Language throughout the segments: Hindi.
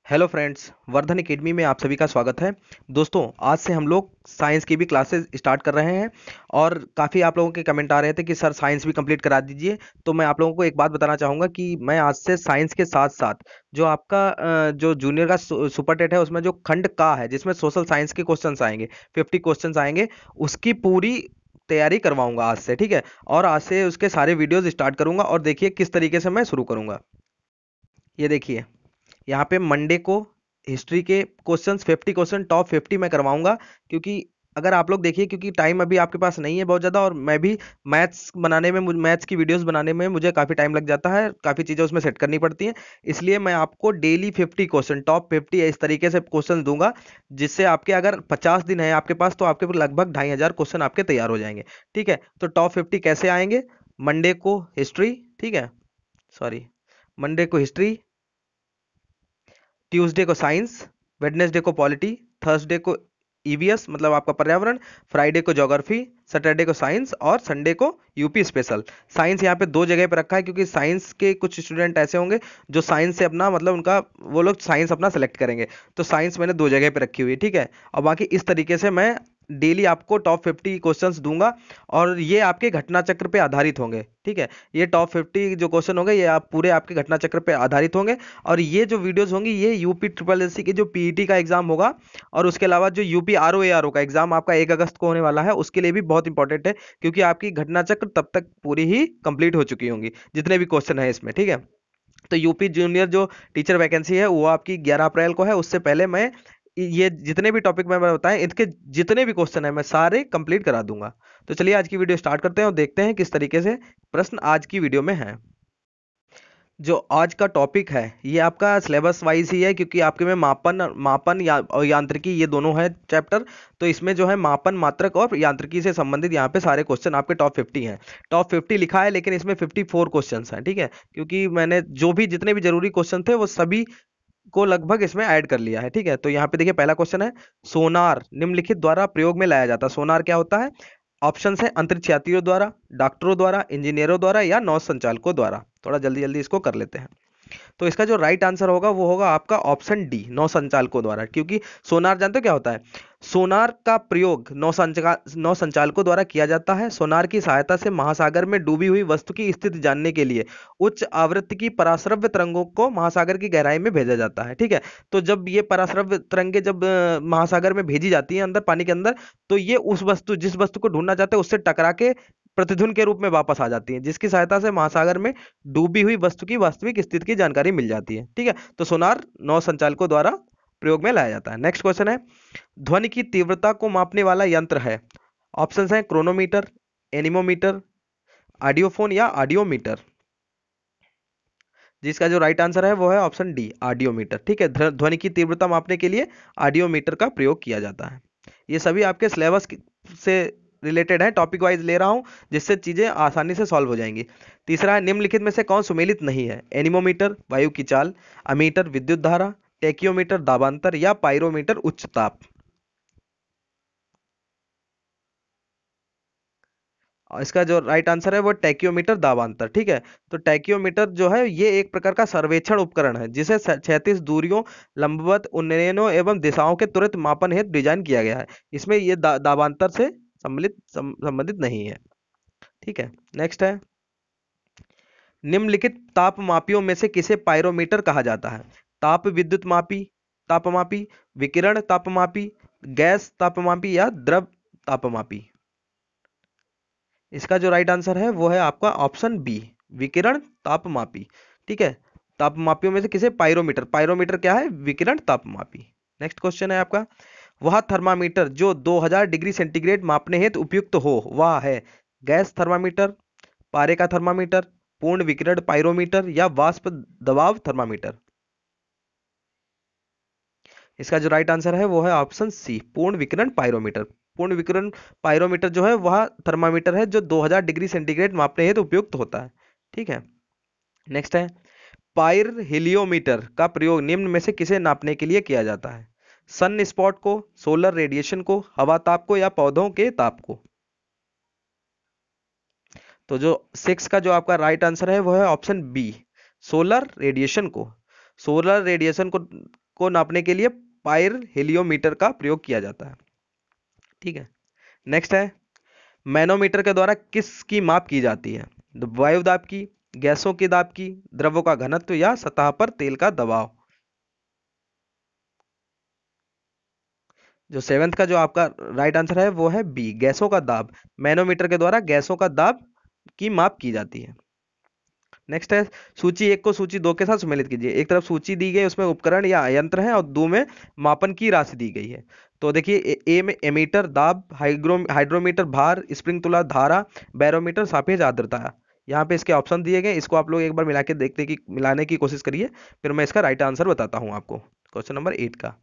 हेलो फ्रेंड्स, वर्धन एकेडमी में आप सभी का स्वागत है। दोस्तों, आज से हम लोग साइंस की भी क्लासेस स्टार्ट कर रहे हैं और काफ़ी आप लोगों के कमेंट आ रहे थे कि सर साइंस भी कंप्लीट करा दीजिए। तो मैं आप लोगों को एक बात बताना चाहूँगा कि मैं आज से साइंस के साथ साथ जो आपका जो जूनियर का सुपर टेट है उसमें जो खंड का है जिसमें सोशल साइंस के क्वेश्चंस आएंगे, 50 क्वेश्चंस आएंगे, उसकी पूरी तैयारी करवाऊंगा आज से। ठीक है, और आज से उसके सारे वीडियोज स्टार्ट करूंगा और देखिए किस तरीके से मैं शुरू करूंगा। ये देखिए, यहाँ पे मंडे को हिस्ट्री के क्वेश्चंस 50 क्वेश्चन टॉप 50 मैं करवाऊंगा। क्योंकि अगर आप लोग देखिए, क्योंकि टाइम अभी आपके पास नहीं है बहुत ज़्यादा, और मैं भी मैथ्स की वीडियोस बनाने में मुझे काफ़ी टाइम लग जाता है, काफ़ी चीज़ें उसमें सेट करनी पड़ती हैं। इसलिए मैं आपको डेली 50 क्वेश्चन टॉप 50 इस तरीके से क्वेश्चन दूंगा, जिससे आपके अगर 50 दिन है आपके पास तो आपके लगभग 2500 क्वेश्चन आपके तैयार हो जाएंगे। ठीक है, तो टॉप 50 कैसे आएंगे? मंडे को हिस्ट्री, ठीक है, सॉरी, मंडे को हिस्ट्री, ट्यूसडे को साइंस, वेडनेसडे को पॉलिटी, थर्सडे को ईवीएस मतलब आपका पर्यावरण, फ्राइडे को ज्योग्राफी, सैटरडे को साइंस और संडे को यूपी स्पेशल। साइंस यहाँ पे दो जगह पे रखा है क्योंकि साइंस के कुछ स्टूडेंट ऐसे होंगे जो साइंस से अपना मतलब उनका वो लोग साइंस अपना सेलेक्ट करेंगे, तो साइंस मैंने दो जगह पे रखी हुई है। ठीक है, और बाकी इस तरीके से मैं डेली आपको टॉप 50 क्वेश्चंस दूंगा और ये आपके घटना चक्र पे आधारित होंगे। ठीक है, ये टॉप 50 जो क्वेश्चन होंगे ये आप पूरे आपके घटना चक्र पे आधारित होंगे। और ये जो वीडियोस होंगी ये यूपी ट्रिपल एससी की जो पीईटी का एग्जाम होगा और उसके अलावा जो यूपी आरओ का एग्जाम आपका 1 अगस्त को होने वाला है उसके लिए भी बहुत इंपॉर्टेंट है, क्योंकि आपकी घटना चक्र तब तक पूरी ही कंप्लीट हो चुकी होंगी जितने भी क्वेश्चन है इसमें। ठीक है, तो यूपी जूनियर जो टीचर वैकेंसी है वो आपकी 11 अप्रैल को है। उससे पहले मैं ये जितने भी टॉपिक मैं बताएं इनके जितने भी क्वेश्चन है मैं सारे कंप्लीट करा दूंगा। तो चलिए आज की वीडियो स्टार्ट करते हैं और देखते हैं किस तरीके से प्रश्न आज की वीडियो में है। जो आज का टॉपिक है ये आपका सिलेबस वाइज ही है, क्योंकि आपके में मापन मापन या और यांत्रिकी ये दोनों है चैप्टर। तो इसमें जो है मापन मात्रक और यांत्रिकी से संबंधित यहाँ पे सारे क्वेश्चन आपके टॉप 50 हैं। टॉप 50 लिखा है लेकिन इसमें 54 क्वेश्चन हैं। ठीक है, क्योंकि मैंने जो भी जितने भी जरूरी क्वेश्चन थे वो सभी को लगभग इसमें ऐड कर लिया है। ठीक है, तो यहाँ पे देखिए पहला क्वेश्चन है, सोनार निम्नलिखित द्वारा प्रयोग में लाया जाता है। सोनार क्या होता है? ऑप्शन है अंतरिक्ष यात्रियों द्वारा, डॉक्टरों द्वारा, इंजीनियरों द्वारा या नौ संचालकों द्वारा। थोड़ा जल्दी जल्दी इसको कर लेते हैं। तो इसका जो राइट आंसर होगा वो होगा आपका ऑप्शन डी, नौ संचालकों द्वारा। क्योंकि सोनार जानते हो क्या होता है? सोनार का प्रयोग नौ संचालकों द्वारा किया जाता है। सोनार की सहायता से महासागर में डूबी हुई वस्तु की स्थिति जानने के लिए उच्च आवृत्ति की पराश्रव्य तरंगों को महासागर की गहराई में भेजा जाता है। ठीक है, तो जब ये पराश्रव्य तरंगे जब महासागर में भेजी जाती हैं अंदर पानी के अंदर, तो ये उस वस्तु जिस वस्तु को ढूंढना चाहते हैं उससे टकरा के प्रतिध्वनि के रूप में वापस आ जाती हैं, जिसकी सहायता से महासागर में डूबी हुई वस्तु की वास्तविक स्थिति की जानकारी मिल जाती है। ठीक है, तो सोनार नौ संचालकों द्वारा प्रयोग में लाया जाता है। नेक्स्ट क्वेश्चन है, ध्वनि की तीव्रता को मापने वाला यंत्र है। ऑप्शंस हैं क्रोनोमीटर, एनीमोमीटर, ऑडियोफोन या ऑडियोमीटर। जिसका जो राइट आंसर है वो है ऑप्शन डी, ऑडियोमीटर। ठीक है, ध्वनि की तीव्रता मापने के लिए ऑडियोमीटर का प्रयोग किया जाता है। ये सभी आपके सिलेबस से रिलेटेड है, टॉपिक वाइज ले रहा हूं जिससे चीजें आसानी से सॉल्व हो जाएंगी। तीसरा है, निम्नलिखित में से कौन सुमेलित नहीं है? एनीमोमीटर वायु की चाल, अमीटर विद्युत धारा, टेकियोमीटर दाबांतर या पायरोमीटर उच्च ताप। और इसका जो राइट आंसर है वो टैक्योमीटर दाबांतर। ठीक है, तो टैक्योमीटर जो है ये एक प्रकार का सर्वेक्षण उपकरण है जिसे 36 दूरियों, लंबवत उन्नयनों एवं दिशाओं के तुरंत मापन हेतु डिजाइन किया गया है। इसमें ये दाबांतर से संबंधित नहीं है। ठीक है, नेक्स्ट है, निम्नलिखित तापमापियों में से किसे पायरोमीटर कहा जाता है? ताप विद्युत मापी तापमापी, विकिरण तापमापी, गैस तापमापी या द्रव तापमापी। इसका जो राइट आंसर है वो है आपका ऑप्शन बी, विकिरण तापमापी। ठीक है, तापमापियों में से किसे पायरोमीटर, पायरोमीटर क्या है? विकिरण तापमापी। नेक्स्ट क्वेश्चन है आपका, वह थर्मामीटर जो 2000 डिग्री सेंटीग्रेड मापने हेतु उपयुक्त हो वह है गैस थर्मामीटर, पारे का थर्मामीटर, पूर्ण विकिरण पायरोमीटर या वाष्प दबाव थर्मामीटर। इसका जो राइट आंसर है वो है ऑप्शन सी, पूर्ण विकिरण पायरोमीटर। पूर्ण विकिरण पायरोमीटर जो है वह थर्मामीटर है जो 2000 डिग्री सेंटीग्रेड मापने हेतु उपयुक्त होता है। ठीक है, नेक्स्ट है, पायर हेलियोमीटर का प्रयोग निम्न में से किसे नापने के लिए किया जाता है? सन स्पॉट को, सोलर रेडिएशन को, हवा ताप को या पौधों के ताप को। तो जो सिक्स का जो आपका राइट आंसर है वो है ऑप्शन बी, सोलर रेडिएशन को। सोलर रेडिएशन को को नापने के लिए पायर हेलियोमीटर का प्रयोग किया जाता है। ठीक है, नेक्स्ट है, मैनोमीटर के द्वारा किसकी माप की जाती है? वायु दाब की, गैसों के दाब की, द्रव्यों का घनत्व या सतह पर तेल का दबाव? जो सेवेंथ का जो आपका राइट आंसर है वो है बी, गैसों का दाब। मैनोमीटर के द्वारा गैसों का दाब की माप की जाती है। नेक्स्ट है, सूची एक को सूची दो के साथ सम्मिलित कीजिए। एक तरफ सूची दी गई, उसमें उपकरण या यंत्र है, और दो में मापन की राशि दी गई है। तो देखिए, ए में एमीटर दाब, हाइड्रोमीटर भार, स्प्रिंग तुला धारा, बैरोमीटर सापेक्ष आर्द्रता। यहाँ पे इसके ऑप्शन दिए गए, इसको आप लोग एक बार मिला के देखने की मिलाने की कोशिश करिए, फिर मैं इसका राइट आंसर बताता हूँ आपको क्वेश्चन नंबर 8 का।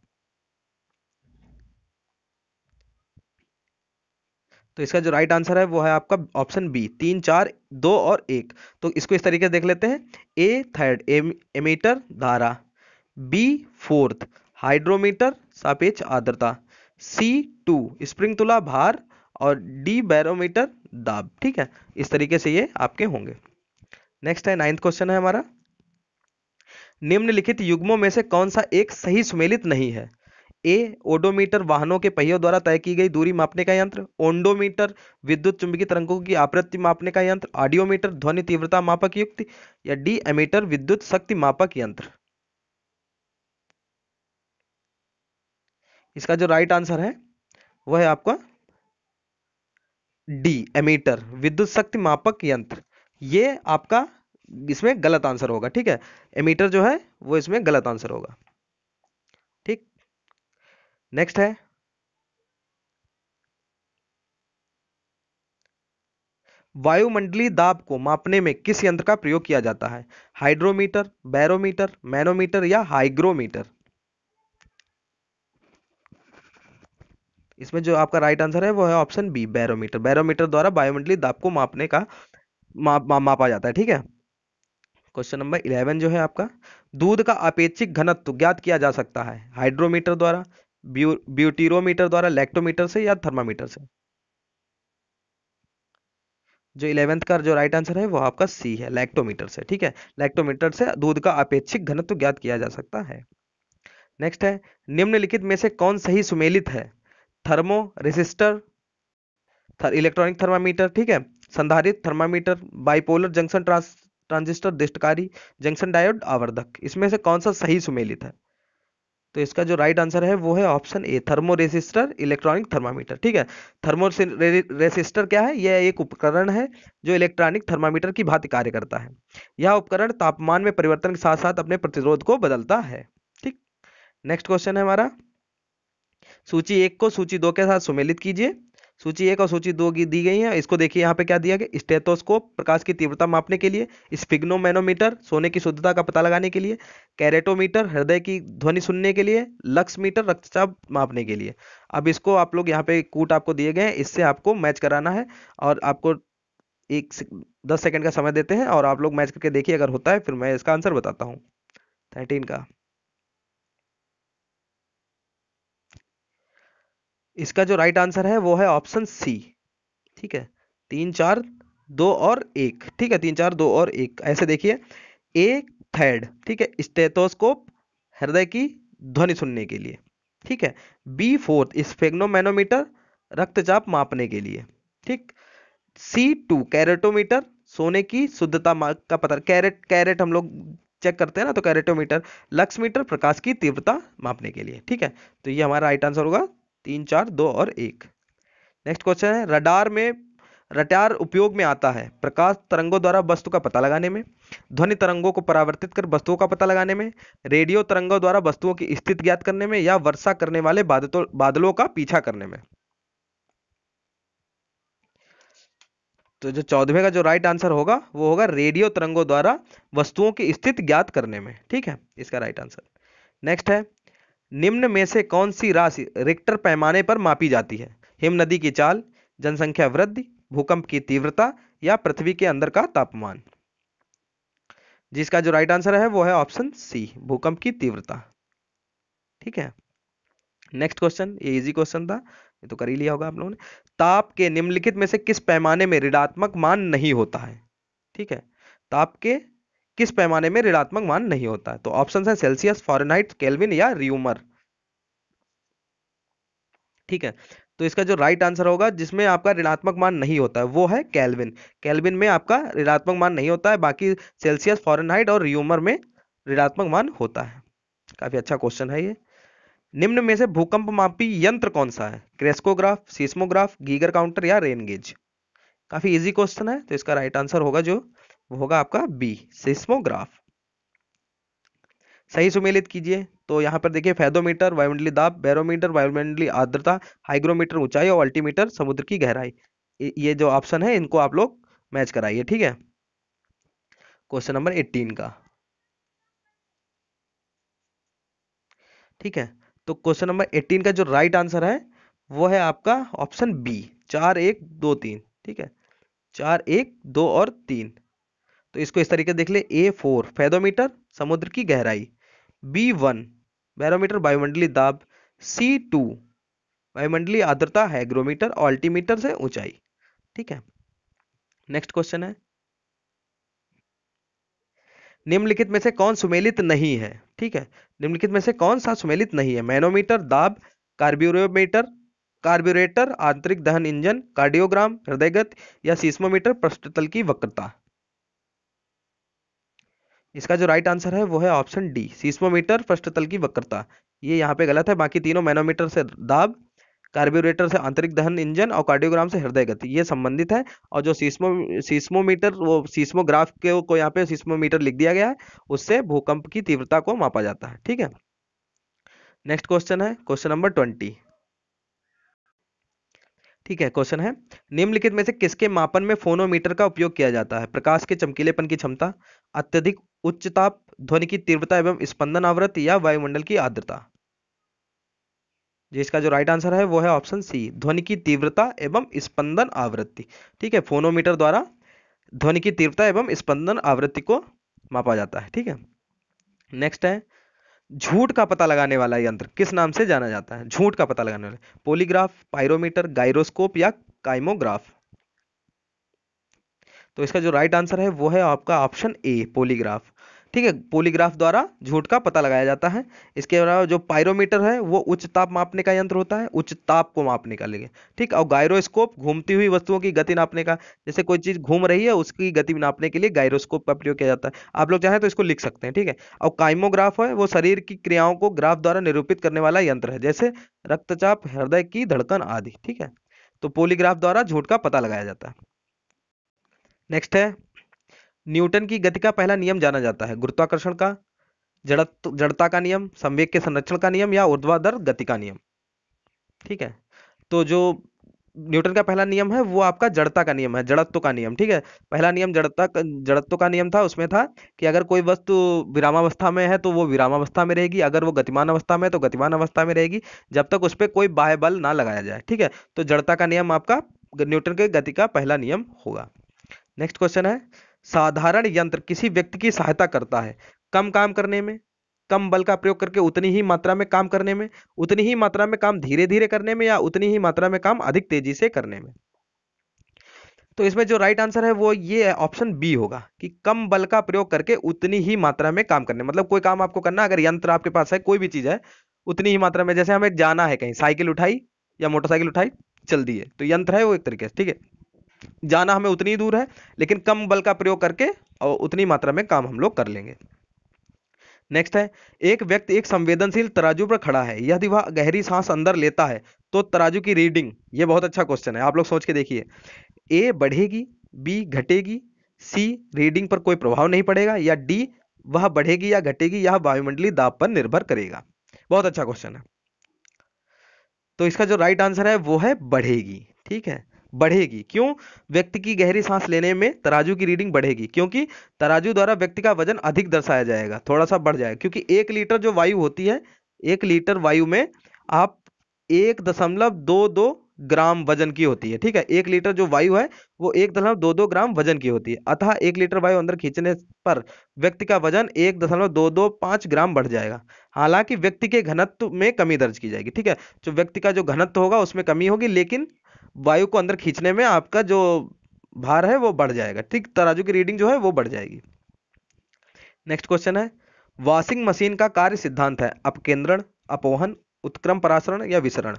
तो इसका जो राइट आंसर है वो है आपका ऑप्शन बी, 3 4 2 और 1। तो इसको इस तरीके से देख लेते हैं, ए थर्ड एमीटर धारा, बी फोर्थ हाइड्रोमीटर सापेक्ष आर्द्रता, सी 2 स्प्रिंग तुला भार, और डी बैरोमीटर दाब। ठीक है, इस तरीके से ये आपके होंगे। नेक्स्ट है, 9th क्वेश्चन है हमारा, निम्नलिखित युग्मों में से कौन सा एक सही सुमेलित नहीं है? ए ओडोमीटर वाहनों के पहियों द्वारा तय की गई दूरी मापने का यंत्र, ओंडोमीटर विद्युत चुंबकीय तरंगों की आवृत्ति मापने का यंत्र, ऑडियोमीटर ध्वनि तीव्रता मापक युक्ति, या डी एमीटर विद्युत शक्ति मापक यंत्र? इसका जो राइट आंसर है वह है आपका डी एमीटर विद्युत शक्ति मापक यंत्र। ये आपका इसमें गलत आंसर होगा। ठीक है, एमीटर जो है वो इसमें गलत आंसर होगा। ठीक, नेक्स्ट है, वायुमंडलीय दाब को मापने में किस यंत्र का प्रयोग किया जाता है? हाइड्रोमीटर, बैरोमीटर, मैनोमीटर या हाइग्रोमीटर? इसमें जो आपका राइट आंसर है वो है ऑप्शन बी, बैरोमीटर। बैरोमीटर द्वारा वायुमंडलीय दाब को मापने का मापा जाता है। ठीक है, क्वेश्चन नंबर 11 जो है आपका, दूध का अपेक्षिक घनत्व ज्ञात किया जा सकता है? हाइड्रोमीटर द्वारा, ब्यूटीरोमीटर द्वारा, लैक्टोमीटर से या थर्मामीटर से? जो 11th का जो राइट आंसर है वो आपका सी है, लैक्टोमीटर से। ठीक है, लैक्टोमीटर से दूध का अपेक्षिक घनत्व ज्ञात किया जा सकता है। नेक्स्ट है, निम्नलिखित में से कौन सही सुमेलित है? थर्मो रेसिस्टर, इलेक्ट्रॉनिक थर्मामीटर, ठीक है, संधारित्र थर्मामीटर, बाइपोलर जंक्शन ट्रांजिस्टर, दृष्टकारी जंक्शन डायोड, आवर्धक। इसमें से कौन सा सही सुमेलित है? तो इसका जो राइट आंसर है वो है option A, thermo resistor electronic thermometer. ठीक है, थर्मो रेसिस्टर क्या है? यह एक उपकरण है जो इलेक्ट्रॉनिक थर्मामीटर की भांति कार्य करता है। यह उपकरण तापमान में परिवर्तन के साथ साथ अपने प्रतिरोध को बदलता है। ठीक, नेक्स्ट क्वेश्चन है हमारा, सूची एक को सूची दो के साथ सुमेलित कीजिए। सूची एक और सूची दो की दी गई है, इसको देखिए यहाँ पे क्या दिया गया, स्टेथोस्कोप प्रकाश की तीव्रता मापने के लिए, स्फिग्नोमेनोमीटर सोने की शुद्धता का पता लगाने के लिए, कैरेटोमीटर हृदय की ध्वनि सुनने के लिए, लक्स मीटर रक्तचाप मापने के लिए। अब इसको आप लोग यहाँ पे कूट आपको दिए गए हैं, इससे आपको मैच कराना है, और आपको 10 सेकंड का समय देते हैं, और आप लोग मैच करके देखिए, अगर होता है फिर मैं इसका आंसर बताता हूँ 13 का। इसका जो राइट आंसर है वो है ऑप्शन सी। ठीक है, 3 4 2 और 1। ठीक है, 3 4 2 और 1 ऐसे देखिए, ए थर्ड, ठीक है, स्टेथोस्कोप हृदय की ध्वनि सुनने के लिए। ठीक है, बी फोर्थ स्फेग्नोमेनोमीटर रक्तचाप मापने के लिए। ठीक, सी 2 कैरेटोमीटर सोने की शुद्धता का पता, कैरेट कैरेट हम लोग चेक करते हैं ना, तो कैरेटोमीटर, लक्स मीटर प्रकाश की तीव्रता मापने के लिए। ठीक है, तो ये हमारा राइट आंसर होगा 3 4 2 और 1। नेक्स्ट क्वेश्चन है, रडार में रडार उपयोग में आता है प्रकाश तरंगों द्वारा वस्तु का पता लगाने में, ध्वनि तरंगों को परावर्तित कर वस्तुओं का पता लगाने में, रेडियो तरंगों द्वारा वस्तुओं की स्थिति ज्ञात करने में, या वर्षा करने वाले बादलों का पीछा करने में? तो जो 14वें का जो राइट आंसर होगा वो होगा रेडियो तरंगों द्वारा वस्तुओं की स्थिति ज्ञात करने में। ठीक है, इसका राइट आंसर। नेक्स्ट है, निम्न में से कौन सी राशि रिक्टर पैमाने पर मापी जाती है? हिम नदी की चाल, जनसंख्या वृद्धि, भूकंप की तीव्रता, या पृथ्वी के अंदर का तापमान? जिसका जो राइट आंसर है वो है ऑप्शन सी, भूकंप की तीव्रता। ठीक है, नेक्स्ट क्वेश्चन, ये इजी क्वेश्चन था, ये तो कर ही लिया होगा आप लोगों ने। ताप के निम्नलिखित में से किस पैमाने में ऋणात्मक मान नहीं होता है? ठीक है, ताप के किस पैमाने में ऋणात्मक मान नहीं होता है? तो ऑप्शन है सेल्सियस, फ़ारेनहाइट, केल्विन या र्यूमर। ठीक है, तो इसका जो राइट आंसर होगा जिसमें आपका ऋणात्मक मान नहीं होता है वो है केल्विन। केल्विन में आपका ऋणात्मक मान नहीं होता है, बाकी सेल्सियस, फ़ारेनहाइट और र्यूमर में ऋणात्मक मान होता है। काफी अच्छा क्वेश्चन है ये। निम्न में से भूकंप मापी यंत्र कौन सा है? क्रेस्कोग्राफ, सीस्मोग्राफ, गीगर काउंटर या रेन गेज। काफी इजी क्वेश्चन है, तो इसका राइट आंसर होगा जो वो होगा आपका बी, सीस्मोग्राफ। सही सुमेलित कीजिए। तो यहाँ पर देखिए फेदोमीटर वायुमंडलीय दाब, बैरोमीटर वायुमंडलीय आर्द्रता, हाइग्रोमीटर ऊंचाई और अल्टीमीटर समुद्र की गहराई। ये जो ऑप्शन है इनको आप लोग मैच कराइए। ठीक है, क्वेश्चन नंबर 18 का। ठीक है, तो क्वेश्चन नंबर 18 का जो राइट आंसर है वो है आपका ऑप्शन बी, 4 1 2 3। ठीक है, 4 1 2 और 3। तो इसको इस तरीके से देख ले, A4 फेदोमीटर समुद्र की गहराई, B1 बैरोमीटर वायुमंडलीय दाब, C2 वायुमंडलीय आर्द्रता हैग्रोमीटर और अल्टीमीटर से ऊंचाई। ठीक है, नेक्स्ट क्वेश्चन है, निम्नलिखित में से कौन सुमेलित नहीं है? ठीक है, निम्नलिखित में से कौन सा सुमेलित नहीं है? मैनोमीटर दाब, कार्ब्यूरोमीटर कार्ब्यूरेटर आंतरिक दहन इंजन, कार्डियोग्राम हृदयगत या सीस्मोमीटर पृष्ठतल की वक्रता। इसका जो राइट आंसर है वो है ऑप्शन डी, सीस्मोमीटर पृष्ठतल की वक्रता। ये यहाँ पे गलत है, बाकी तीनों मैनोमीटर से दाब, कार्ब्यूरेटर से आंतरिक दहन इंजन और कार्डियोग्राम से हृदय गति ये संबंधित है। और जो सीस्मोमीटर वो सीस्मोग्राफ के को यहाँ पे सीस्मोमीटर लिख दिया गया है, उससे भूकंप की तीव्रता को मापा जाता है। ठीक है, नेक्स्ट क्वेश्चन है क्वेश्चन नंबर 20। ठीक है, क्वेश्चन है, निम्नलिखित में से किसके मापन में फोनोमीटर का उपयोग किया जाता है? प्रकाश के चमकीलेपन की क्षमता, अत्यधिक उच्च ताप, ध्वनि की तीव्रता एवं स्पंदन आवृत्ति या वायुमंडल की आर्द्रता। जिसका जो राइट आंसर है वो है ऑप्शन सी, ध्वनि की तीव्रता एवं स्पंदन आवृत्ति। ठीक है, फोनोमीटर द्वारा ध्वनि की तीव्रता एवं स्पंदन आवृत्ति को मापा जाता है। ठीक है, नेक्स्ट है, झूठ का पता लगाने वाला यंत्र किस नाम से जाना जाता है? झूठ का पता लगाने वाला, पोलीग्राफ, पायरोमीटर, गायरोस्कोप या काइमोग्राफ। तो इसका जो राइट आंसर है वो है आपका ऑप्शन ए, पोलीग्राफ। ठीक है, पोलीग्राफ द्वारा झूठ का पता लगाया जाता है। इसके अलावा जो पायरोमीटर है वो उच्च ताप मापने का यंत्र होता है, उच्च ताप को मापने का लिए। ठीक, और गायरोस्कोप घूमती हुई वस्तुओं की गति नापने का, जैसे कोई चीज घूम रही है उसकी गति नापने के लिए गायरोस्कोप का प्रयोग किया जाता है। आप लोग चाहें तो इसको लिख सकते हैं। ठीक है, और काइमोग्राफ है वो शरीर की क्रियाओं को ग्राफ द्वारा निरूपित करने वाला यंत्र है, जैसे रक्तचाप, हृदय की धड़कन आदि। ठीक है, तो पोलीग्राफ द्वारा झूठ का पता लगाया जाता है। नेक्स्ट है, न्यूटन की गति का पहला नियम जाना जाता है? गुरुत्वाकर्षण का, जड़ता का नियम, संवेग के संरक्षण का नियम या ऊर्ध्वाधर गति का नियम। ठीक है, तो जो न्यूटन का पहला नियम है वो आपका जड़ता का नियम है, जड़त्व का नियम। ठीक है, पहला नियम जड़त्व का नियम था। उसमें था कि अगर कोई वस्तु विरामावस्था में है तो वो विरामावस्था में रहेगी, अगर वो गतिमान अवस्था में है तो गतिमान अवस्था में रहेगी, जब तक उस पर कोई बाह्य बल ना लगाया जाए। ठीक है, तो जड़ता का नियम आपका न्यूटन के गति का पहला नियम होगा। नेक्स्ट क्वेश्चन है, साधारण यंत्र किसी व्यक्ति की सहायता करता है कम काम करने में, कम बल का प्रयोग करके उतनी ही मात्रा में काम करने में, उतनी ही मात्रा में काम धीरे धीरे करने में या उतनी ही मात्रा में काम अधिक तेजी से करने में। तो इसमें जो राइट आंसर है वो ये है, ऑप्शन बी होगा कि कम बल का प्रयोग करके उतनी ही मात्रा में काम करने। मतलब कोई काम आपको करना, अगर यंत्र आपके पास है, कोई भी चीज है, उतनी ही मात्रा में, जैसे हमें जाना है कहीं, साइकिल उठाई या मोटरसाइकिल उठाई, चल दी है, तो यंत्र है वो एक तरीके से। ठीक है, जाना हमें उतनी दूर है लेकिन कम बल का प्रयोग करके और उतनी मात्रा में काम हम लोग कर लेंगे। नेक्स्ट है, एक व्यक्ति एक संवेदनशील तराजू पर खड़ा है, यदि वह गहरी सांस अंदर लेता है तो तराजू की रीडिंग, ये बहुत अच्छा क्वेश्चन है, आप लोग सोच के देखिए, ए बढ़ेगी, बी घटेगी, सी रीडिंग पर कोई प्रभाव नहीं पड़ेगा, या डी वह बढ़ेगी या घटेगी यह वायुमंडलीय दाब पर निर्भर करेगा। बहुत अच्छा क्वेश्चन है। तो इसका जो राइट आंसर है वो है बढ़ेगी। ठीक है, बढ़ेगी। क्यों? व्यक्ति की गहरी सांस लेने में तराजू की रीडिंग बढ़ेगी, क्योंकि तराजू द्वारा व्यक्ति का वजन अधिक दर्शाया जाएगा, थोड़ा सा बढ़ जाएगा, क्योंकि 1 लीटर जो वायु होती है, 1 लीटर वायु में आप 1.22 ग्राम वजन की होती है। ठीक है, 1 लीटर जो वायु है वो 1.22 ग्राम वजन की होती है, अतः 1 लीटर वायु अंदर खींचने पर व्यक्ति का वजन 1.225 ग्राम बढ़ जाएगा। हालांकि व्यक्ति के घनत्व में कमी दर्ज की जाएगी। ठीक है, जो व्यक्ति का जो घनत्व होगा उसमें कमी होगी, लेकिन वायु को अंदर खींचने में आपका जो भार है वो बढ़ जाएगा। ठीक, तराजू की रीडिंग जो है वो बढ़ जाएगी। नेक्स्ट क्वेश्चन है, वॉशिंग मशीन का कार्य सिद्धांत है अपकेंद्रण, अपोहन, उत्क्रम परासरण या विसरण।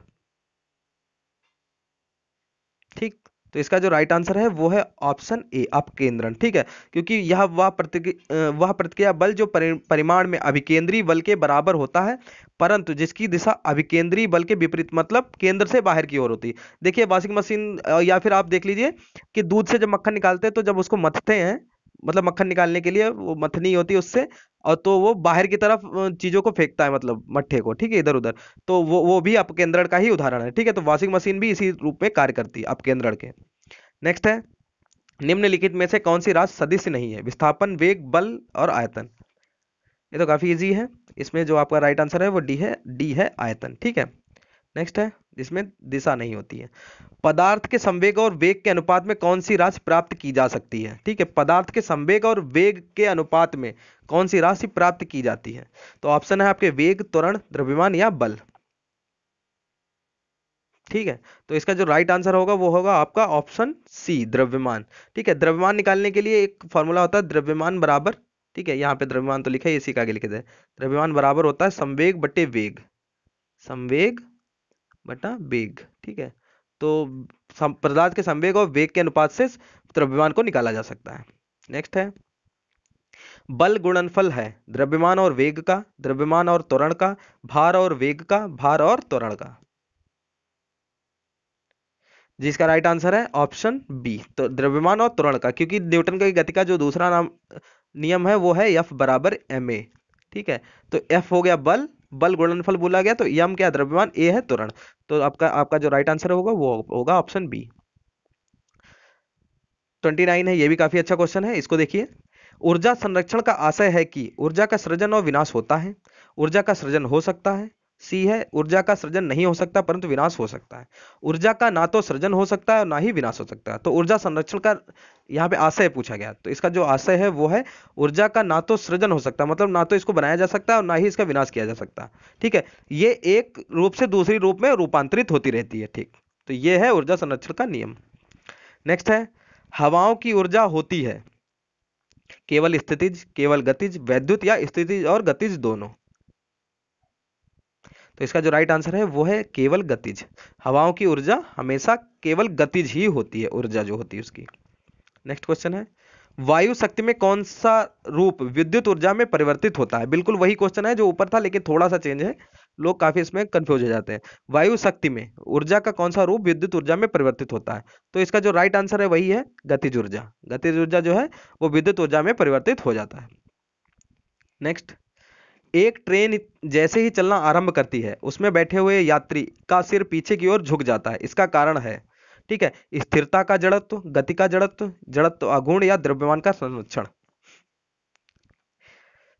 ठीक, तो इसका जो राइट आंसर है वो है ऑप्शन ए अपकेंद्रण। ठीक है, क्योंकि यह वह प्रतिक्रिया बल जो परिमाण में अभिकेंद्री बल के बराबर होता है, परंतु जिसकी दिशा अभिकेंद्री बल के विपरीत मतलब केंद्र से बाहर की ओर होती है। देखिए वॉशिंग मशीन या फिर आप देख लीजिए कि दूध से जब मक्खन निकालते हैं तो जब उसको मथते हैं, मतलब मक्खन निकालने के लिए वो मथनी होती है उससे, और तो वो बाहर की तरफ चीजों को फेंकता है, मतलब मट्ठे को, ठीक है, इधर उधर। तो वो भी अपकेंद्रण का ही उदाहरण है। ठीक है, तो वॉशिंग मशीन भी इसी रूप में कार्य करती है अपकेंद्रण के। नेक्स्ट है, निम्नलिखित में से कौन सी राशि सदिश नहीं है, विस्थापन, वेग, बल और आयतन। ये तो काफी इजी है, इसमें जो आपका राइट आंसर है वो डी है आयतन। ठीक है, नेक्स्ट है, जिसमें दिशा नहीं होती है, पदार्थ के संवेग और वेग के अनुपात में कौन सी राशि प्राप्त की जा सकती है। ठीक है, पदार्थ के संवेग और वेग के अनुपात में कौन सी राशि प्राप्त की जाती है। तो ऑप्शन है आपके वेग, त्वरण, द्रव्यमान या बल। ठीक है, तो इसका जो राइट आंसर होगा वो होगा आपका ऑप्शन सी द्रव्यमान। ठीक है, द्रव्यमान निकालने के लिए एक फॉर्मूला होता है द्रव्यमान बराबर, ठीक है, यहाँ पे द्रव्यमान तो लिखा है, इसी का आगे लिखे थे, द्रव्यमान बराबर होता है संवेग बटे वेग, संवेग बटा वेग। ठीक है, तो पदार्थ के संवेग और वेग के अनुपात से द्रव्यमान को निकाला जा सकता है। नेक्स्ट है, बल गुणनफल है द्रव्यमान और वेग का, द्रव्यमान और त्वरण का, भार और वेग का, भार और त्वरण का। जिसका राइट आंसर है ऑप्शन बी, तो द्रव्यमान और त्वरण का, क्योंकि न्यूटन की गति का जो दूसरा नाम नियम है वो है एफ बराबर एम ए। ठीक है, तो एफ हो गया बल, बल गुणनफल बोला गया, तो एम क्या द्रव्यमान, ए है त्वरण। तो आपका आपका जो राइट आंसर होगा वो होगा ऑप्शन बी। 29 है, ये भी काफी अच्छा क्वेश्चन है, इसको देखिए। ऊर्जा संरक्षण का आशय है कि ऊर्जा का सृजन और विनाश होता है, ऊर्जा का सृजन हो सकता है, सी है ऊर्जा का सृजन नहीं हो सकता परंतु विनाश हो सकता है, ऊर्जा का ना तो सृजन हो सकता है और ना ही विनाश हो सकता है। तो ऊर्जा संरक्षण का यहाँ पे आशय पूछा गया, तो इसका जो आशय है वो है ऊर्जा का ना तो सृजन हो सकता है, मतलब ना तो इसको बनाया जा सकता है और ना ही इसका विनाश किया जा सकता। ठीक है, ये एक रूप से दूसरी रूप में रूपांतरित होती रहती है। ठीक, तो ये है ऊर्जा संरक्षण का नियम। नेक्स्ट है, हवाओं की ऊर्जा होती है केवल स्थितिज, केवल गतिज, वैद्युत या स्थितिज और गतिज दोनों। तो इसका जो राइट आंसर है वो है केवल गतिज। हवाओं की ऊर्जा हमेशा केवल गतिज ही होती है, ऊर्जा जो होती है उसकी। नेक्स्ट क्वेश्चन है, वायु शक्ति में कौन सा रूप विद्युत ऊर्जा में परिवर्तित होता है। बिल्कुल वही क्वेश्चन है जो ऊपर था, लेकिन थोड़ा सा चेंज है, लोग काफी इसमें कंफ्यूज हो जाते हैं। वायु शक्ति में ऊर्जा का कौन सा रूप विद्युत ऊर्जा में परिवर्तित होता है। तो इसका जो राइट आंसर है वही है गतिज ऊर्जा। गतिज ऊर्जा जो है वो विद्युत ऊर्जा में परिवर्तित हो जाता है। नेक्स्ट, एक ट्रेन जैसे ही चलना आरंभ करती है उसमें बैठे हुए यात्री का सिर पीछे की ओर झुक जाता है, इसका कारण है, ठीक है, स्थिरता का जड़त्व, गति का जड़त्व, जड़त्व आघूर्ण या द्रव्यमान का संरक्षण।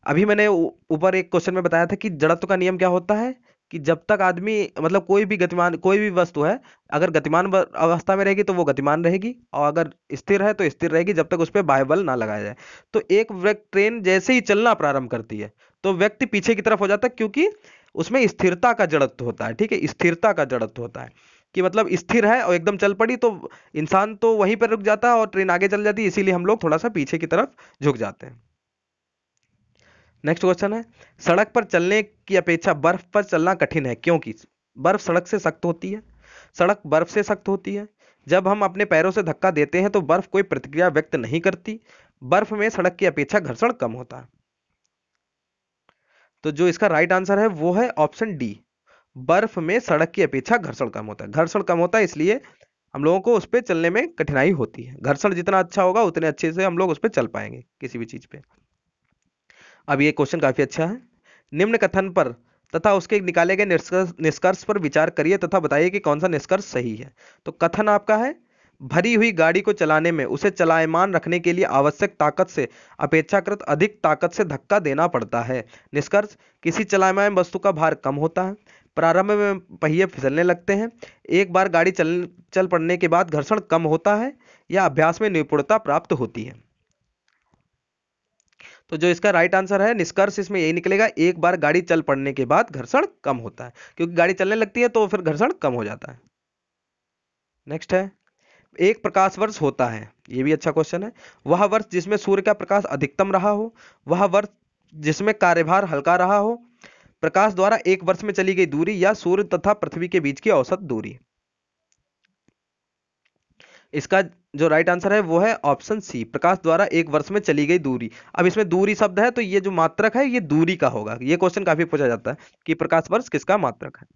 अभी मैंने ऊपर एक क्वेश्चन में बताया था कि जड़त्व का नियम क्या होता है कि जब तक आदमी, मतलब कोई भी गतिमान, कोई भी वस्तु है, अगर गतिमान अवस्था में रहेगी तो वो गतिमान रहेगी, और अगर स्थिर है तो स्थिर रहेगी जब तक उस पर बाह्य बल ना लगाया जाए। तो एक व्यक्ति ट्रेन जैसे ही चलना प्रारंभ करती है तो व्यक्ति पीछे की तरफ हो जाता है, क्योंकि उसमें स्थिरता का जड़त्व होता है। ठीक है, स्थिरता का जड़त्व होता है कि मतलब स्थिर है और एकदम चल पड़ी तो इंसान तो वहीं पर रुक जाता है और ट्रेन आगे चल जाती है, इसीलिए हम लोग थोड़ा सा पीछे की तरफ झुक जाते हैं। नेक्स्ट क्वेश्चन है, सड़क पर चलने की अपेक्षा बर्फ पर चलना कठिन है क्योंकि बर्फ सड़क से सख्त होती है, सड़क बर्फ से सख्त होती है, जब हम अपने पैरों से धक्का देते हैं तो बर्फ कोई प्रतिक्रिया व्यक्त नहीं करती, बर्फ में सड़क की अपेक्षा घर्षण कम होता है। तो जो इसका राइट आंसर है वो है ऑप्शन डी, बर्फ में सड़क की अपेक्षा घर्षण कम होता है। घर्षण कम होता है इसलिए हम लोगों को उस पर चलने में कठिनाई होती है। घर्षण जितना अच्छा होगा उतने अच्छे से हम लोग उस पर चल पाएंगे किसी भी चीज पे। अब ये क्वेश्चन काफी अच्छा है, निम्न कथन पर तथा उसके निकाले गए निष्कर्ष पर विचार करिए तथा बताइए कि कौन सा निष्कर्ष सही है। तो कथन आपका है, भरी हुई गाड़ी को चलाने में उसे चलायमान रखने के लिए आवश्यक ताकत से अपेक्षाकृत अधिक ताकत से धक्का देना पड़ता है। निष्कर्ष, किसी चलायमान वस्तु का भार कम होता है, प्रारंभ में पहिए फिसलने लगते हैं, एक बार गाड़ी चल पड़ने के बाद घर्षण कम होता है, या अभ्यास में निपुणता प्राप्त होती है। तो जो इसका राइट आंसर है, निष्कर्ष इसमें यही निकलेगा, एक बार गाड़ी चल पड़ने के बाद घर्षण कम होता है, क्योंकि गाड़ी चलने लगती है तो फिर घर्षण कम हो जाता है। नेक्स्ट है, एक प्रकाश वर्ष होता है, ये भी अच्छा क्वेश्चन है। वह वर्ष जिसमें सूर्य का प्रकाश अधिकतम रहा हो, वह वर्ष जिसमें कार्यभार हल्का रहा हो, प्रकाश द्वारा एक वर्ष में चली गई दूरी, या सूर्य तथा पृथ्वी के बीच की औसत दूरी। इसका जो राइट आंसर है वो है ऑप्शन सी, प्रकाश द्वारा एक वर्ष में चली गई दूरी। अब इसमें दूरी शब्द है तो ये जो मात्रक है ये दूरी का होगा। ये क्वेश्चन काफी पूछा जाता है कि प्रकाश वर्ष किसका मात्रक है।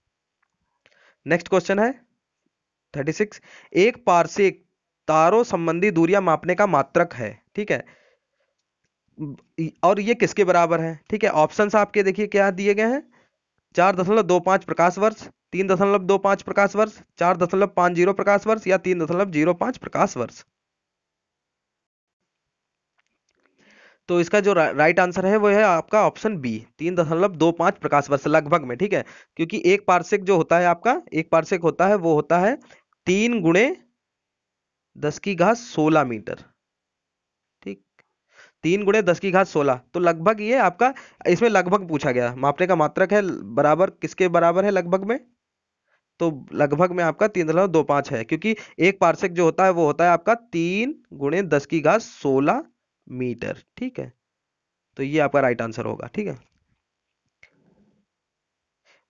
नेक्स्ट क्वेश्चन है 36। एक पारसेक तारों संबंधी दूरियां मापने का मात्रक है, ठीक है, और ये किसके बराबर है। ठीक है, ऑप्शंस आपके देखिए क्या दिए गए हैं, 4.25 प्रकाश वर्ष, 3.25 प्रकाश वर्ष, 4.50 प्रकाश वर्ष, या 3.05 प्रकाश वर्ष। तो इसका जो राइट आंसर है वो है आपका ऑप्शन बी, 3.25 प्रकाश वर्ष लगभग में। ठीक है, क्योंकि एक पारसेक जो होता है आपका, एक पारसेक होता है वो होता है 3 × 10⁻16 मीटर। ठीक, 3 × 10⁻16, तो लगभग ये आपका, इसमें लगभग पूछा गया, मापने का मात्रक है बराबर, किसके बराबर है लगभग में, तो लगभग में आपका 3.25 है, क्योंकि एक पारसेक जो होता है वो होता है आपका 3 × 10⁻16 मीटर। ठीक है, तो ये आपका राइट आंसर होगा। ठीक है,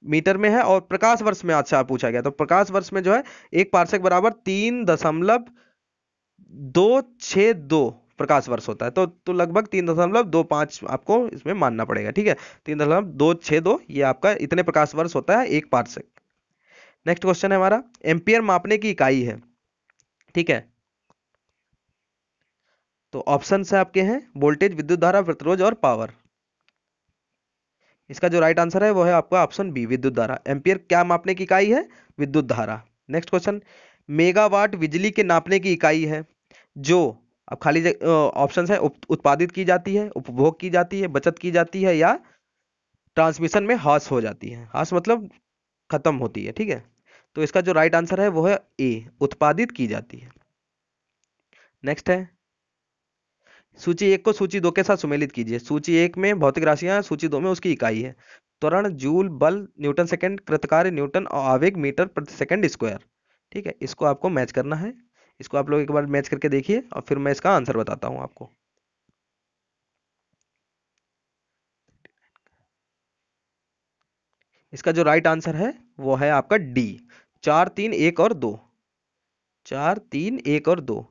मीटर में है और प्रकाश वर्ष में अच्छा पूछा गया, तो प्रकाश वर्ष में जो है एक पारसेक बराबर 3.262 प्रकाश वर्ष होता है, तो लगभग 3.25 आपको इसमें मानना पड़ेगा। ठीक है, 3.262 ये आपका इतने प्रकाश वर्ष होता है एक पारसेक। नेक्स्ट क्वेश्चन है हमारा, एम्पियर मापने की इकाई है। ठीक है, तो ऑप्शन से आपके हैं वोल्टेज, विद्युत धारा, प्रतिरोध और पावर। इसका जो राइट आंसर है वो है आपका ऑप्शन बी, विद्युत धारा। एम्पियर क्या मापने की इकाई है, विद्युत धारा। नेक्स्ट क्वेश्चन, मेगावाट बिजली के नापने की इकाई है जो, अब खाली ऑप्शन है, उत्पादित की जाती है, उपभोग की जाती है, बचत की जाती है, या ट्रांसमिशन में हास हो जाती है। हास मतलब खत्म होती है। ठीक है, तो इसका जो राइट आंसर है वो है ए, उत्पादित की जाती है। नेक्स्ट है, सूची 1 को सूची 2 के साथ सुमेलित कीजिए। सूची 1 में भौतिक राशियां, सूची 2 में उसकी इकाई है। त्वरण जूल, बल न्यूटन सेकंड, कृतकार्य न्यूटन, और आवेग मीटर प्रति सेकंड स्क्वायर। ठीक है, इसको आपको मैच करना है। इसको आप लोग एक बार मैच करके देखिए और फिर मैं इसका आंसर बताता हूं आपको। इसका जो राइट आंसर है वो है आपका डी, 4, 3, 1 और 2। 4, 3, 1 और 2।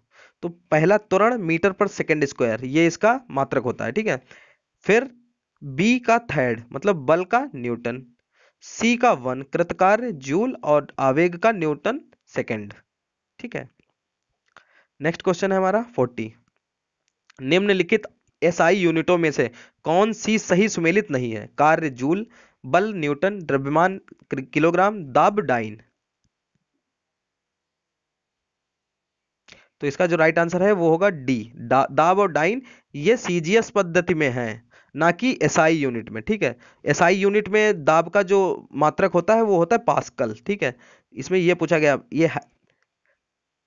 तो पहला त्वरण मीटर पर सेकंड स्क्वायर, ये इसका मात्रक होता है। ठीक है, फिर बी का थर्ड मतलब बल का न्यूटन, सी का 1 कृतकार्य जूल, और आवेग का न्यूटन सेकंड। ठीक है, नेक्स्ट क्वेश्चन है हमारा 40। निम्नलिखित एसआई यूनिटों में से कौन सी सही सुमेलित नहीं है। कार्य जूल, बल न्यूटन, द्रव्यमान किलोग्राम, दाब डाइन। तो इसका जो राइट आंसर है वो होगा डी, दाब और डाइन। ये सीजीएस पद्धति में है, ना कि एसआई यूनिट में। ठीक है, एसआई यूनिट में दाब का जो मात्रक होता है वो होता है पास्कल। ठीक है, इसमें ये पूछा गया, ये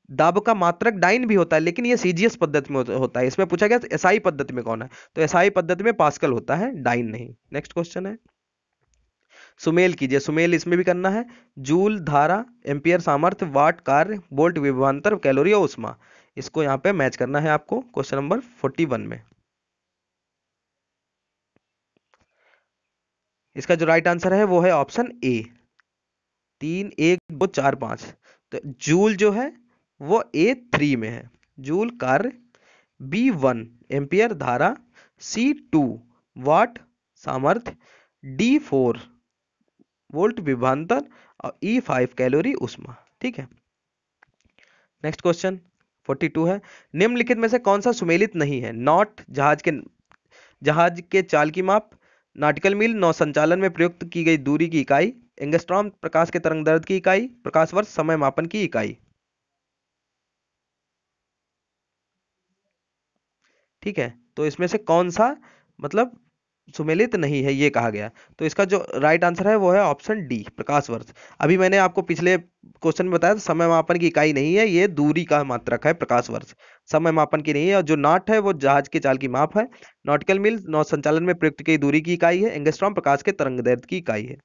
दाब का मात्रक डाइन भी होता है, लेकिन ये सीजीएस पद्धति में होता है। इसमें पूछा गया एसआई पद्धति में कौन है, तो एसआई पद्धति में पास्कल होता है, डाइन नहीं। नेक्स्ट क्वेश्चन है, सुमेल कीजिए। सुमेल इसमें भी करना है, जूल धारा, एम्पियर सामर्थ्य, वाट कार्य, वोल्ट विभवांतर, कैलोरी और उष्मा। इसको यहाँ पे मैच करना है आपको क्वेश्चन नंबर 41 में। इसका जो राइट आंसर है वो है ऑप्शन ए, 3, 1, 2, 4, 5। तो जूल जो है वो A3 में है, जूल कार्य, B1 एम्पियर धारा, C2 वाट सामर्थ्य, D4 वोल्ट विभवांतर, और E5 कैलोरी उष्मा। ठीक है, नेक्स्ट क्वेश्चन 42 है, निम्नलिखित में से कौन सा सुमेलित नहीं है। नॉट जहाज के चाल की माप, नाटिकल मील नौ संचालन में प्रयुक्त की गई दूरी की इकाई, एंगस्ट्रॉम प्रकाश के तरंग दैर्ध्य की इकाई, प्रकाश वर्ष समय मापन की इकाई। ठीक है, तो इसमें से कौन सा मतलब सुमेलित नहीं है ये कहा गया, तो इसका जो राइट आंसर है वो है ऑप्शन डी, प्रकाश वर्ष। अभी मैंने आपको पिछले क्वेश्चन में बताया था समय मापन की इकाई नहीं है, ये दूरी का मात्रक है प्रकाश वर्ष, समय मापन की नहीं है। और जो नॉट है वो जहाज की चाल की माप है, नॉटिकल मील नौ संचालन में प्रयुक्त की दूरी की इकाई है, एंगस्ट्रॉम प्रकाश के तरंग दैर्ध्य की इकाई है।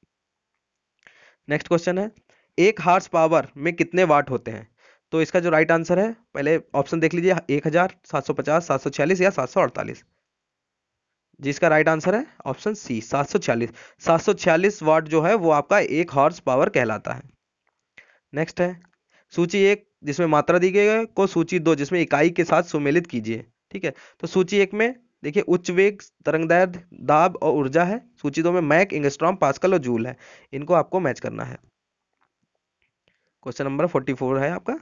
नेक्स्ट क्वेश्चन है, एक हार्स पावर में कितने वाट होते हैं। तो इसका जो राइट आंसर है, पहले ऑप्शन देख लीजिए, 1750, 746 या 748। जिसका राइट आंसर है ऑप्शन सी, 746। 746 वाट जो है वो आपका 1 हॉर्स पावर कहलाता है। नेक्स्ट है सूची 1 जिसमें मात्रा दी गई है को सूची 2 जिसमें इकाई के साथ सुमेलित कीजिए। ठीक है, तो सूची 1 में देखिए उच्च वेग, तरंगदैर्ध्य, दाब और ऊर्जा है। सूची 2 में मैक, एंगस्ट्रॉम, पास्कल और जूल है। इनको आपको मैच करना है। क्वेश्चन नंबर 44 है आपका।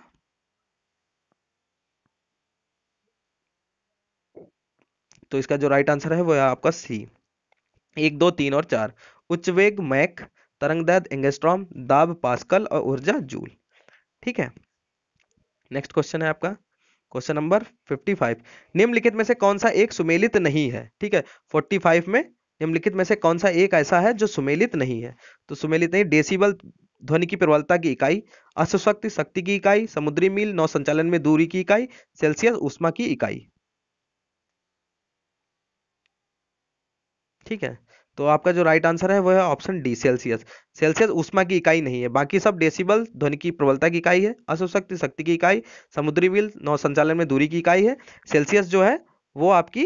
तो इसका जो राइट आंसर है वो है आपका सी, 1, 2, 3 और 4। उच्च वेग मैक, तरंगदैर्ध्य एंगस्ट्रॉम, दाब पास्कल और ऊर्जा जूल। ठीक है, नेक्स्ट क्वेश्चन है आपका क्वेश्चन नंबर 55। निम्नलिखित में से कौन सा एक सुमेलित नहीं है? ठीक है, 45 में निम्नलिखित में से कौन सा एक ऐसा है जो सुमेलित नहीं है? तो सुमेलित नहीं, डेसिबल ध्वनि की प्रबलता की इकाई, अश्वशक्ति शक्ति की इकाई, समुद्री मील नौ संचालन में दूरी की इकाई, सेल्सियस ऊष्मा की इकाई। ठीक है, तो आपका जो राइट आंसर है वो है ऑप्शन डी, सेल्सियस। सेल्सियस ऊष्मा की इकाई नहीं है, बाकी सब डेसिबल ध्वनि की प्रबलता की इकाई है, अश्वशक्ति शक्ति की इकाई, समुद्री मील नौ संचालन में दूरी की इकाई है। सेल्सियस जो है वो आपकी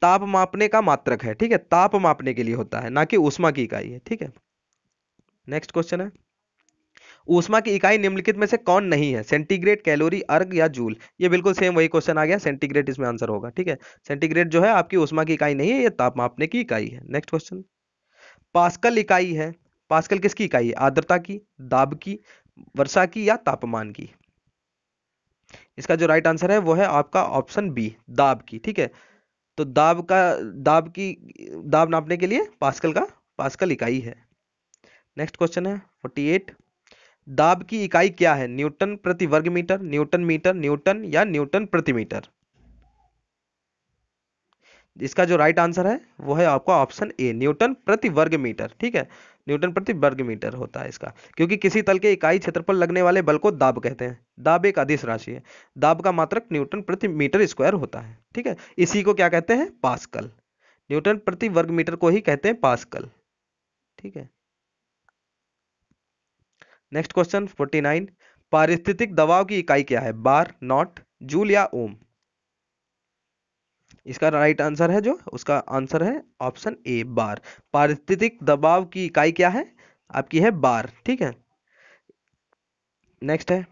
ताप मापने का मात्रक है। ठीक है, ताप मापने के लिए होता है, ना कि ऊष्मा की इकाई है। ठीक है, नेक्स्ट क्वेश्चन है ऊष्मा की इकाई निम्नलिखित में से कौन नहीं है? सेंटीग्रेड, कैलोरी, अर्ग या जूल। ये बिल्कुल सेम वही क्वेश्चन आ गया, सेंटीग्रेड इसमें आंसर होगा। ठीक है, सेंटीग्रेड जो है आपकी ऊष्मा की इकाई नहीं है, ये ताप मापने की इकाई है। नेक्स्ट क्वेश्चन, पास्कल इकाई है। पास्कल किसकी इकाई है? आर्द्रता की, दाब की, वर्षा की या तापमान की? इसका जो राइट आंसर है वो है आपका ऑप्शन बी, दाब की। ठीक है, तो दाब नापने के लिए पास्कल इकाई है। नेक्स्ट क्वेश्चन है 48। दाब की इकाई क्या है? न्यूटन प्रति वर्ग मीटर, न्यूटन मीटर, न्यूटन या न्यूटन प्रति मीटर? इसका जो राइट आंसर है वो है आपका ऑप्शन ए, न्यूटन प्रति वर्ग मीटर। ठीक है, न्यूटन प्रति वर्ग मीटर होता है इसका, क्योंकि किसी तल के इकाई क्षेत्र पर लगने वाले बल को दाब कहते हैं। दाब एक अदिश राशि है, दाब का मात्रक न्यूटन प्रति मीटर स्क्वायर होता है। ठीक है, इसी को क्या कहते हैं? पास्कल। न्यूटन प्रति वर्ग मीटर को ही कहते हैं पास्कल। ठीक है, नेक्स्ट क्वेश्चन 49। पारिस्थितिक दबाव की इकाई क्या है? बार, नॉट, जूल या ओम? इसका राइट आंसर है जो उसका आंसर है ऑप्शन ए, बार। पारिस्थितिक दबाव की इकाई क्या है? आपकी है बार। ठीक है, नेक्स्ट है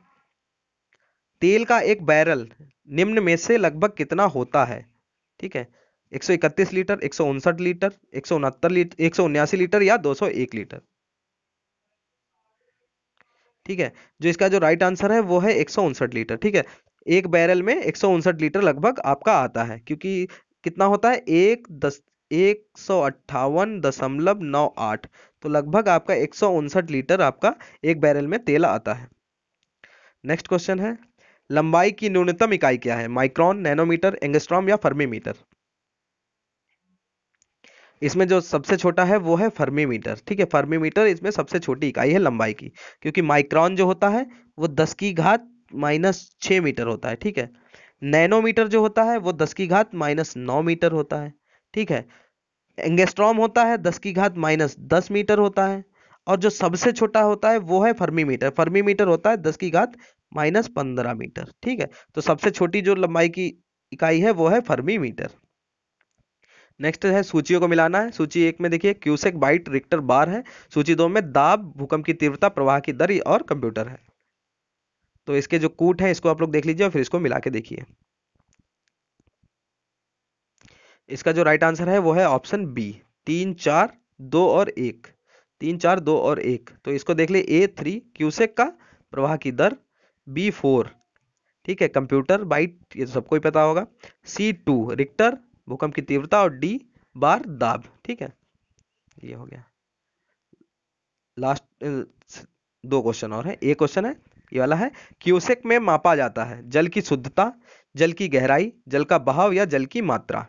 तेल का एक बैरल निम्न में से लगभग कितना होता है? ठीक है, 131 लीटर, 159 लीटर, 169 लीटर, 179 लीटर या 201 लीटर? ठीक है, जो इसका जो राइट आंसर है वो है 159 लीटर। ठीक है, एक बैरल में 159 लीटर लगभग आपका आता है, क्योंकि कितना होता है? 158.98, तो लगभग आपका 159 लीटर आपका एक बैरल में तेल आता है। नेक्स्ट क्वेश्चन है लंबाई की न्यूनतम इकाई क्या है? माइक्रोन, नैनोमीटर, एंगस्ट्रॉम या फर्मीमीटर? इसमें जो सबसे छोटा है वो है फर्मीमीटर। ठीक है, फर्मीमीटर इसमें सबसे छोटी इकाई है लंबाई की, क्योंकि माइक्रोन जो होता है वो 10⁻⁻⁶ होता है। ठीक है, नैनोमीटर जो होता है वो 10⁻⁹ होता है। ठीक है, एंगस्ट्रॉम होता है 10⁻⁻10 होता है, और जो सबसे छोटा होता है वो है फर्मीमीटर। फर्मीमीटर होता है 10⁻⁻15 मीटर। ठीक है, तो सबसे छोटी जो लंबाई की इकाई है वो है फर्मीमीटर। नेक्स्ट है सूचियों को मिलाना है। सूची 1 में देखिए क्यूसेक, बाइट, रिक्टर, बार है। सूची 2 में दाब, भूकंप की तीव्रता, प्रवाह की दर और कंप्यूटर है। तो इसके जो कूट है इसको आप लोग देख लीजिए और फिर इसको मिला के देखिए। इसका जो राइट आंसर है वो है ऑप्शन बी, 3, 4, 2 और 1। 3, 4, 2 और 1, तो इसको देख ले। A3 क्यूसेक का प्रवाह की दर, B4 ठीक है कंप्यूटर, बाइट ये तो सबको ही पता होगा, C2 रिक्टर भूकंप की तीव्रता और D बार दाब। ठीक है, ये हो गया। लास्ट दो क्वेश्चन और है। एक क्वेश्चन है ये वाला है क्यूसेक में मापा जाता है जल की शुद्धता, जल की गहराई, जल का बहाव या जल की मात्रा?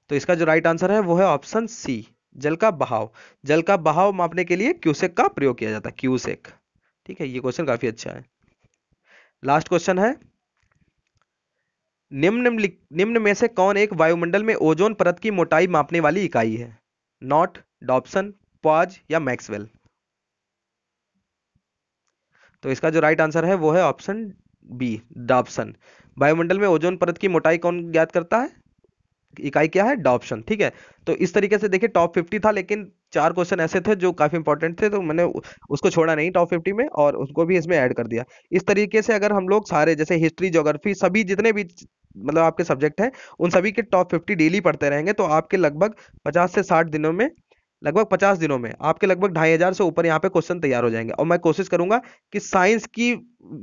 तो इसका जो राइट आंसर है वो है ऑप्शन सी, जल का बहाव। जल का बहाव मापने के लिए क्यूसेक का प्रयोग किया जाता है, क्यूसेक। ठीक है, ये क्वेश्चन काफी अच्छा है। लास्ट क्वेश्चन है निम्न में से कौन एक वायुमंडल में ओजोन परत की मोटाई मापने वाली इकाई है? नॉट, डॉप्सन, क्वाज या मैक्सवेल? तो इसका जो राइट आंसर है वो है ऑप्शन बी, डॉप्सन। वायुमंडल में ओजोन परत की मोटाई कौन ज्ञात करता है? इकाई क्या है? डॉप्शन। ठीक है। तो इस तरीके से देखिए टॉप 50 था, लेकिन 4 क्वेश्चन ऐसे थे जो काफी इंपॉर्टेंट थे, तो मैंने उसको छोड़ा नहीं टॉप 50 में, और उसको भी इसमें ऐड कर दिया। इस तरीके से अगर हम लोग सारे जैसे हिस्ट्री, ज्योग्राफी, सभी जितने भी मतलब आपके सब्जेक्ट हैं, उन सभी के टॉप 50 डेली पढ़ते रहेंगे, तो आपके लगभग 50 से 60 दिनों में, लगभग 50 दिनों में आपके लगभग 2500 से ऊपर यहाँ पे क्वेश्चन तैयार हो जाएंगे। और मैं कोशिश करूंगा कि साइंस की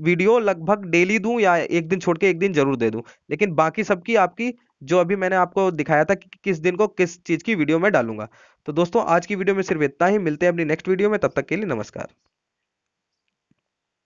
वीडियो लगभग डेली दूं, या एक दिन छोड़ के एक दिन जरूर दे दूं, लेकिन बाकी सबकी आपकी जो अभी मैंने आपको दिखाया था कि किस दिन को किस चीज की वीडियो में डालूंगा। तो दोस्तों आज की वीडियो में सिर्फ इतना ही, मिलते हैं अपनी नेक्स्ट वीडियो में, तब तक के लिए नमस्कार।